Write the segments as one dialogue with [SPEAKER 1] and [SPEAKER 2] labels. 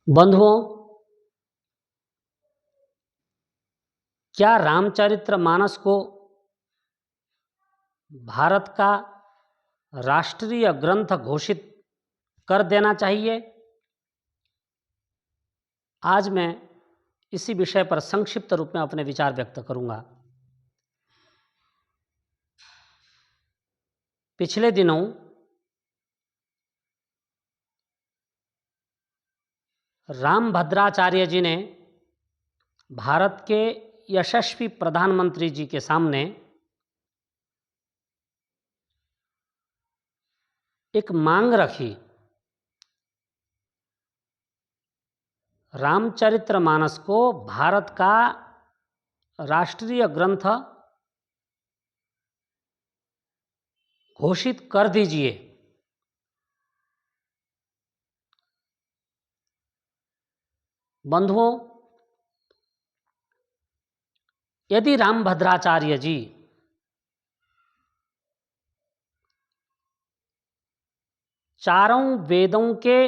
[SPEAKER 1] बंधुओं, क्या रामचरितमानस को भारत का राष्ट्रीय ग्रंथ घोषित कर देना चाहिए? आज मैं इसी विषय पर संक्षिप्त रूप में अपने विचार व्यक्त करूंगा। पिछले दिनों रामभद्राचार्य जी ने भारत के यशस्वी प्रधानमंत्री जी के सामने एक मांग रखी। रामचरितमानस को भारत का राष्ट्रीय ग्रंथ घोषित कर दीजिए। बंधुओं, यदि रामभद्राचार्य जी चारों वेदों के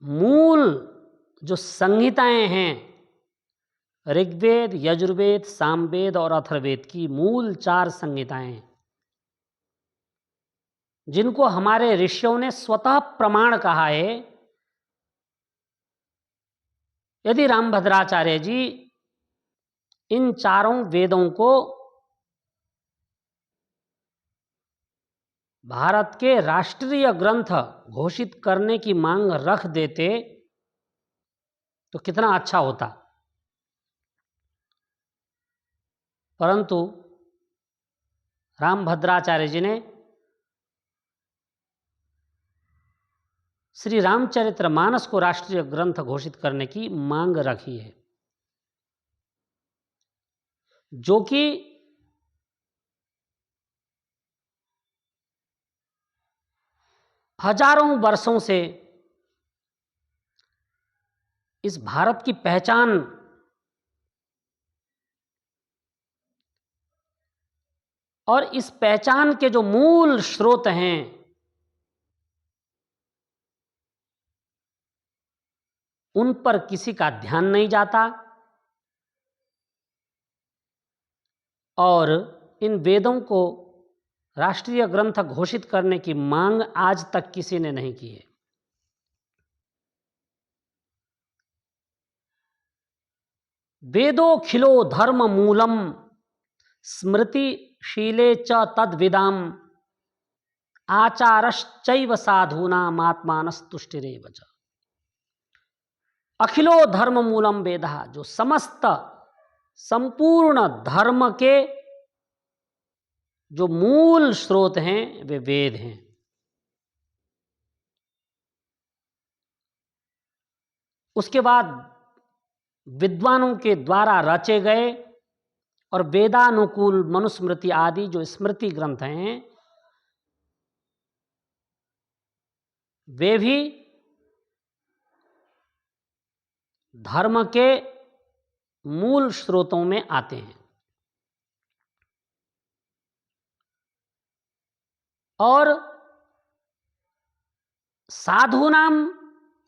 [SPEAKER 1] मूल जो संहिताएं हैं, ऋग्वेद, यजुर्वेद, सामवेद और अथर्ववेद की मूल 4 संहिताएं, जिनको हमारे ऋषियों ने स्वतः प्रमाण कहा है, यदि रामभद्राचार्य जी इन चारों वेदों को भारत के राष्ट्रीय ग्रंथ घोषित करने की मांग रख देते तो कितना अच्छा होता। परंतु रामभद्राचार्य जी ने श्री रामचरितमानस को राष्ट्रीय ग्रंथ घोषित करने की मांग रखी है, जो कि हजारों वर्षों से इस भारत की पहचान और इस पहचान के जो मूल स्रोत हैं, उन पर किसी का ध्यान नहीं जाता और इन वेदों को राष्ट्रीय ग्रंथ घोषित करने की मांग आज तक किसी ने नहीं की है। वेदोखिलो धर्म मूलम स्मृतिशीले च तद्विदाम आचारश्चैव साधूनाम आत्मानस्तुष्टिरेव च। अखिलो धर्म मूलम वेदः, जो समस्त संपूर्ण धर्म के जो मूल स्रोत हैं वे वेद हैं। उसके बाद विद्वानों के द्वारा रचे गए और वेदानुकूल मनुस्मृति आदि जो स्मृति ग्रंथ हैं, वे भी धर्म के मूल स्रोतों में आते हैं। और साधूनाम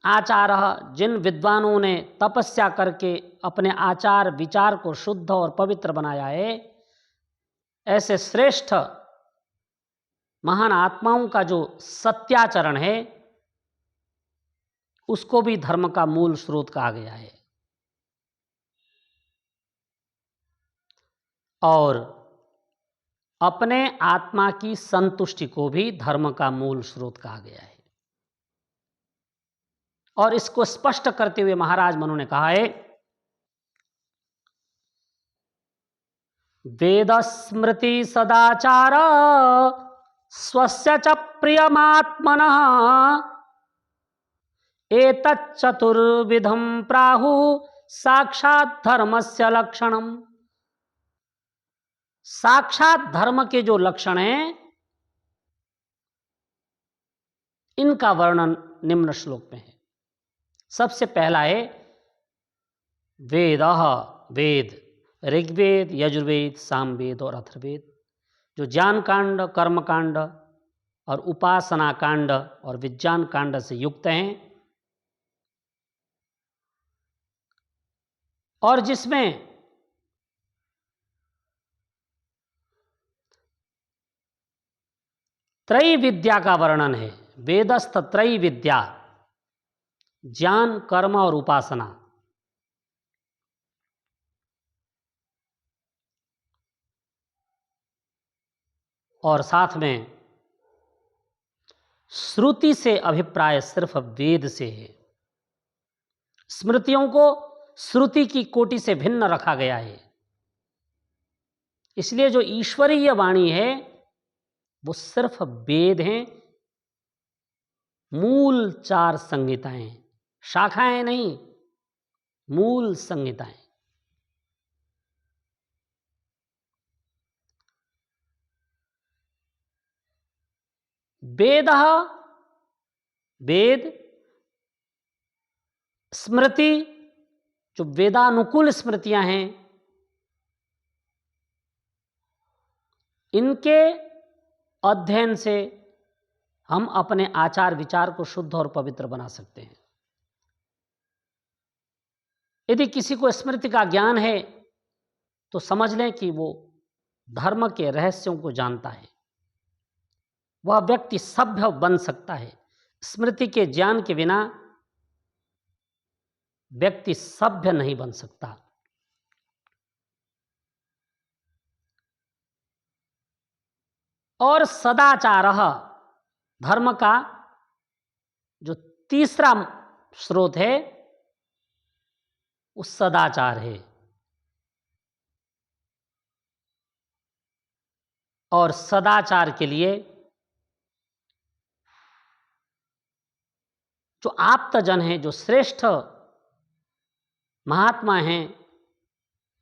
[SPEAKER 1] आचारः, जिन विद्वानों ने तपस्या करके अपने आचार विचार को शुद्ध और पवित्र बनाया है, ऐसे श्रेष्ठ महान आत्माओं का जो सत्याचरण है, उसको भी धर्म का मूल स्रोत कहा गया है। और अपने आत्मा की संतुष्टि को भी धर्म का मूल स्रोत कहा गया है। और इसको स्पष्ट करते हुए महाराज मनु ने कहा है, वेद स्मृति सदाचार स्वस्य च प्रियमात्मनः एतच्चतुर्विधं प्राहु साक्षात धर्मस्य लक्षणम। साक्षात धर्म के जो लक्षण हैं, इनका वर्णन निम्न श्लोक में है। सबसे पहला है वेदः, वेद, ऋग्वेद, यजुर्वेद, सामवेद और अथर्ववेद, जो ज्ञान कांड, कर्म कांड और उपासना कांड और विज्ञान कांड से युक्त हैं, और जिसमें त्रयी विद्या का वर्णन है। वेदस्थ त्रयी विद्या, ज्ञान, कर्म और उपासना। और साथ में श्रुति से अभिप्राय सिर्फ वेद से है। स्मृतियों को श्रुति की कोटि से भिन्न रखा गया है। इसलिए जो ईश्वरीय वाणी है वो सिर्फ वेद हैं, मूल 4 संहिताएं, शाखाएं नहीं, मूल संहिताएं। वेदः, वेद, स्मृति, जो वेदानुकूल स्मृतियां हैं, इनके अध्ययन से हम अपने आचार विचार को शुद्ध और पवित्र बना सकते हैं। यदि किसी को स्मृति का ज्ञान है तो समझ लें कि वो धर्म के रहस्यों को जानता है। वह व्यक्ति सभ्य बन सकता है। स्मृति के ज्ञान के बिना व्यक्ति सभ्य नहीं बन सकता। और सदाचारः, धर्म का जो तीसरा स्रोत है वो सदाचार है। और सदाचार के लिए जो आप्तजन हैं, जो श्रेष्ठ महात्मा हैं,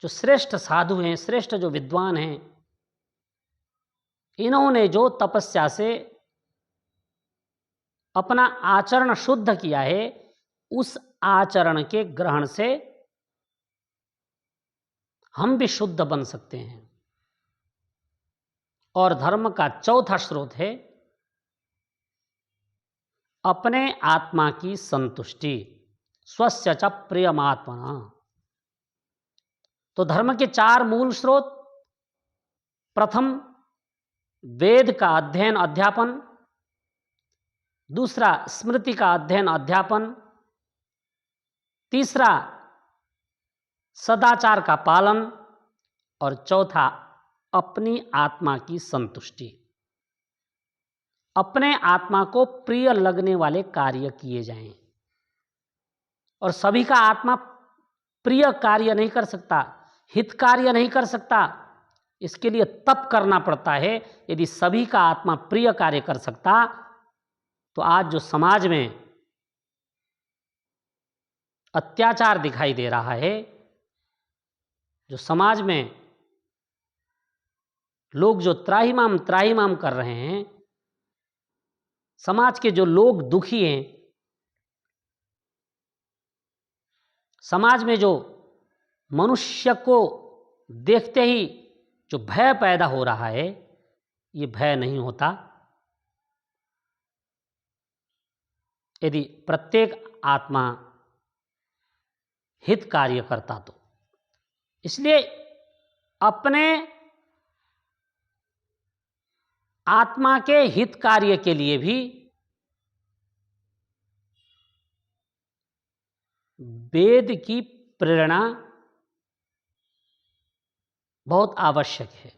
[SPEAKER 1] जो श्रेष्ठ साधु हैं, श्रेष्ठ जो विद्वान हैं, इन्होंने जो तपस्या से अपना आचरण शुद्ध किया है, उस आचरण के ग्रहण से हम भी शुद्ध बन सकते हैं। और धर्म का चौथा स्रोत है अपने आत्मा की संतुष्टि, स्वस्य च प्रियमात्मना। तो धर्म के 4 मूल स्रोत: प्रथम वेद का अध्ययन अध्यापन, दूसरा स्मृति का अध्ययन अध्यापन, तीसरा सदाचार का पालन, और चौथा अपनी आत्मा की संतुष्टि। अपने आत्मा को प्रिय लगने वाले कार्य किए जाएं। और सभी का आत्मा प्रिय कार्य नहीं कर सकता, हित कार्य नहीं कर सकता। इसके लिए तप करना पड़ता है। यदि सभी का आत्मा प्रिय कार्य कर सकता तो आज जो समाज में अत्याचार दिखाई दे रहा है, जो समाज में लोग जो त्राहिमाम त्राहिमाम कर रहे हैं, समाज के जो लोग दुखी हैं, समाज में जो मनुष्य को देखते ही जो भय पैदा हो रहा है, ये भय नहीं होता यदि प्रत्येक आत्मा हित कार्य करता तो। इसलिए अपने आत्मा के हित कार्य के लिए भी वेद की प्रेरणा बहुत आवश्यक है।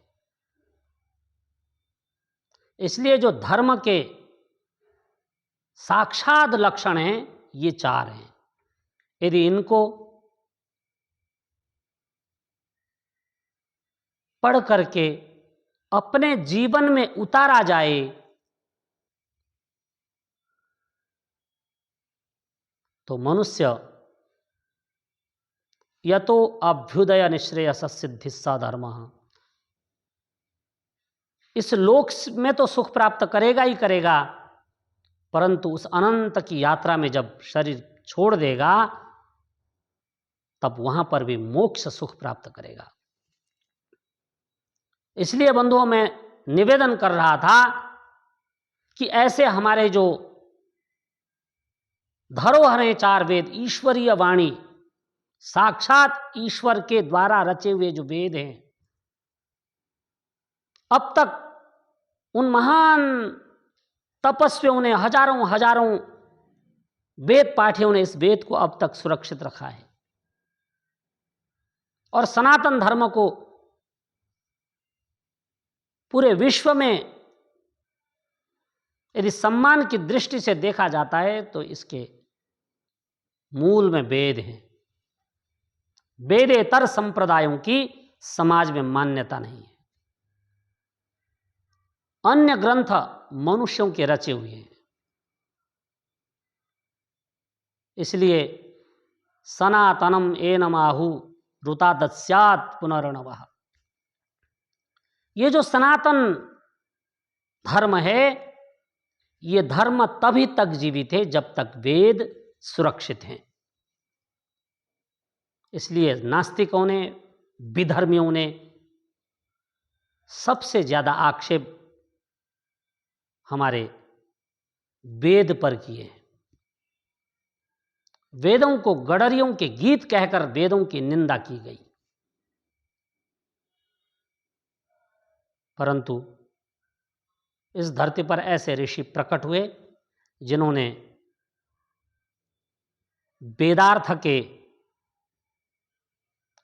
[SPEAKER 1] इसलिए जो धर्म के साक्षात लक्षण हैं, ये 4 हैं। यदि इनको पढ़ करके अपने जीवन में उतारा जाए तो मनुष्य यतो अभ्युदय निश्रेयस सिद्धिस्सा धर्म, इस लोक में तो सुख प्राप्त करेगा ही करेगा, परंतु उस अनंत की यात्रा में जब शरीर छोड़ देगा तब वहां पर भी मोक्ष सुख प्राप्त करेगा। इसलिए बंधुओं, मैं निवेदन कर रहा था कि ऐसे हमारे जो धरोहर हैं चार वेद, ईश्वरीय वाणी, साक्षात ईश्वर के द्वारा रचे हुए जो वेद हैं, अब तक उन महान तपस्वियों ने, हजारों हजारों वेद पाठियों ने इस वेद को अब तक सुरक्षित रखा है और सनातन धर्म को पूरे विश्व में यदि सम्मान की दृष्टि से देखा जाता है तो इसके मूल में वेद हैं। वेदेतर संप्रदायों की समाज में मान्यता नहीं है। अन्य ग्रंथ मनुष्यों के रचे हुए हैं। इसलिए सनातनम एनमाहु ऋतादस्यात् पुनर्नवः, ये जो सनातन धर्म है, ये धर्म तभी तक जीवित है जब तक वेद सुरक्षित हैं। इसलिए नास्तिकों ने, विधर्मियों ने सबसे ज्यादा आक्षेप हमारे वेद पर किए हैं। वेदों को गडरियों के गीत कहकर वेदों की निंदा की गई। परंतु इस धरती पर ऐसे ऋषि प्रकट हुए जिन्होंने वेदार्थ के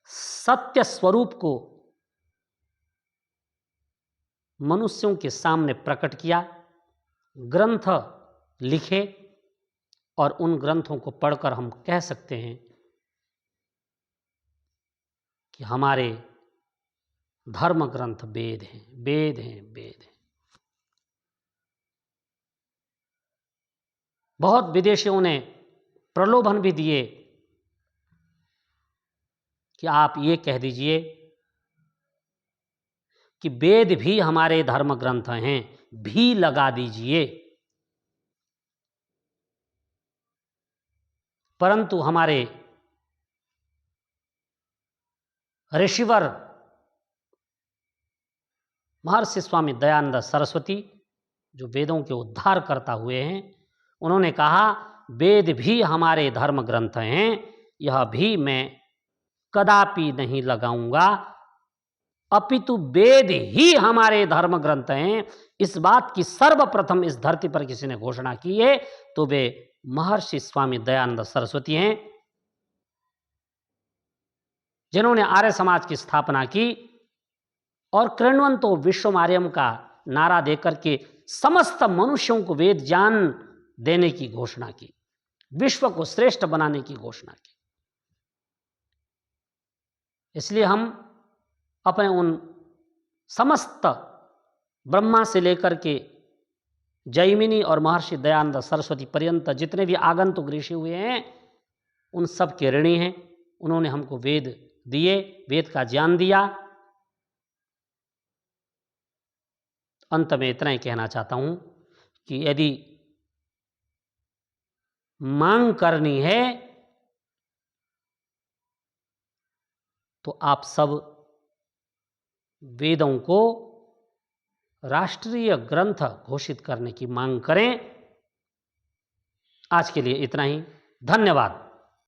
[SPEAKER 1] सत्य स्वरूप को मनुष्यों के सामने प्रकट किया, ग्रंथ लिखे और उन ग्रंथों को पढ़कर हम कह सकते हैं कि हमारे धर्म ग्रंथ वेद हैं, वेद हैं, वेद हैं। बहुत विदेशियों ने प्रलोभन भी दिए कि आप ये कह दीजिए कि वेद भी हमारे धर्म ग्रंथ हैं, भी लगा दीजिए। परंतु हमारे ऋषिवर महर्षि स्वामी दयानंद सरस्वती, जो वेदों के उद्धार करता हुए हैं, उन्होंने कहा वेद भी हमारे धर्म ग्रंथ हैं, यह भी मैं कदापि नहीं लगाऊंगा, अपितु वेद ही हमारे धर्म ग्रंथ हैं। इस बात की सर्वप्रथम इस धरती पर किसी ने घोषणा की है तो वे महर्षि स्वामी दयानंद सरस्वती हैं, जिन्होंने आर्य समाज की स्थापना की और कृण्वन्तो विश्वमार्यम का नारा देकर के समस्त मनुष्यों को वेद ज्ञान देने की घोषणा की, विश्व को श्रेष्ठ बनाने की घोषणा की। इसलिए हम अपने उन समस्त ब्रह्मा से लेकर के जैमिनी और महर्षि दयानंद सरस्वती पर्यंत जितने भी आगंतुक ऋषि हुए हैं, उन सब के ऋणी हैं। उन्होंने हमको वेद दिए, वेद का ज्ञान दिया। अंत में इतना ही कहना चाहता हूं कि यदि मांग करनी है तो आप सब वेदों को राष्ट्रीय ग्रंथ घोषित करने की मांग करें। आज के लिए इतना ही। धन्यवाद।